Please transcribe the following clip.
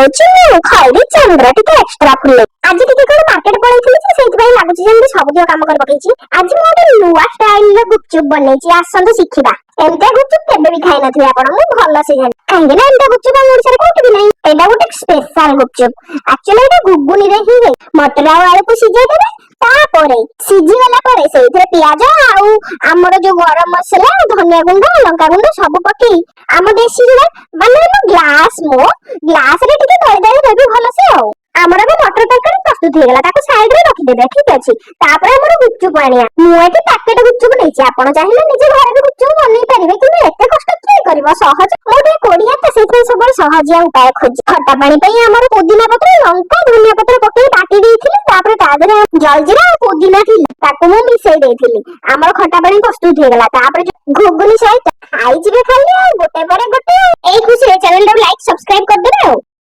ହଉଛି ମୁଁ ଖଇରୀ ଚନ୍ଦ୍ର ଟିକେ ଏକ୍ସଟ୍ରା ଫୁଲେ। ଆଜି ଟିକେ କଣ ମାର୍କେଟ ପଳେଇଥିଲି ଯେ ସେଇଥିପାଇଁ ଲାଗୁଛି ଯେମିତି ସବୁଦିନ କାମ କରି ପକେଇଛି। ଆଜି ମୁଁ ଗୋଟେ ନୂଆ ଷ୍ଟାଇଲର ଗୁପଚୁପ ବନେଇଛି, ଆସନ୍ତୁ ଶିଖିବା। ଏମିତିଆ ଗୁପଚୁପ କେବେ ବି ଖାଇନଥିବେ ଆପଣ, ମୁଁ ଭଲସେ ଜାଣି। କାହିଁକି ନା ଏମିତିଆ ଗୁପଚୁପ ଆମ ଓଡିଶାରେ କୋଉଠି ବି ନାହିଁ। ଏଇଟା ଗୋଟେ ସ୍ପେଶାଲ ଗୁପଚୁପ। ଆକ୍ଚୁଆଲି ଏଇଟା ଗୁଗୁନିରେ ହିଁ ହୁଏ। ମଟର ଆଉ ଆଳୁକୁ ସିଝେଇ ଦେବେ, ତାପରେ ସିଝିଗଲା ପରେ ସେଇଥିରେ ପିଆଜ ଆଉ ଆମର ଯୋଉ ଗରମ ମସଲା, ଧନିଆ ଗୁଣ୍ଡ, ଲଙ୍କା ଗୁଣ୍ଡ ସବୁ ପକେଇ ଆମ ଦେଶୀ ଯୋଉଟା ମାନେ ଗ୍ଲାସରେ ଟିକେ ଦଳି ଦଳି ଦେବି ଭଲସେ ଆଉ। ଆମର ଏବେ ମଟର ତରକାରୀ ପ୍ରସ୍ତୁତ ହେଇଗଲା, ତାକୁ ସାଇଡରେ ରଖିଦେବେ, ଠିକ ଅଛି। ତାପରେ ଆମର ଗୁପଚୁପ ଆଣିବା। ମୁଁ ଏଠି ପ୍ୟାକେଟ ଗୁପଚୁପ ନେଇଛି, ଆପଣ ଚାହିଁଲେ ନିଜେ ଘରେ ବି ଗୁପଚୁପ ବନେଇ ପାରିବେ, କିନ୍ତୁ ଏତେ କଷ୍ଟ କିଏ କରିବ? ସହଜ, ମୁଁ ଟିକେ କୋଢିଆ ତ ସେଇଥିପାଇଁ ସବୁବେଳେ ସହଜିଆ ଉପାୟ ଖୋଜେ। ଖଟା ପାଣି ପାଇଁ ଆମର ପୁଦିନା ପତ୍ର, ଲଙ୍କା, ଧନିଆ ପତ୍ର ପକେଇ ବାଟି ଦେଇଥିଲି, ତାପରେ ତା ଦେହରେ ଜଲଜିରା ଆଉ ପୁଦିନା ଥିଲା, ତାକୁ ମୁଁ ମିଶେଇ ଦେଇଥିଲି। ଆମର ଖଟା ପାଣି ପ୍ରସ୍ତୁତ ହେଇଗଲା। ତାପରେ ଘୁଗୁନି ସହିତ ଖାଇଯିବେ ଖାଲି ଆଉ ଗୋଟେ ପରେ ଗୋଟେ। ଏଇ ଖୁସିରେ ଚ୍ୟାନେଲଟାକୁ ଲାଇକ୍ ସବସ୍କ୍ରାଇବ କରିଦେବେ ଆଉ।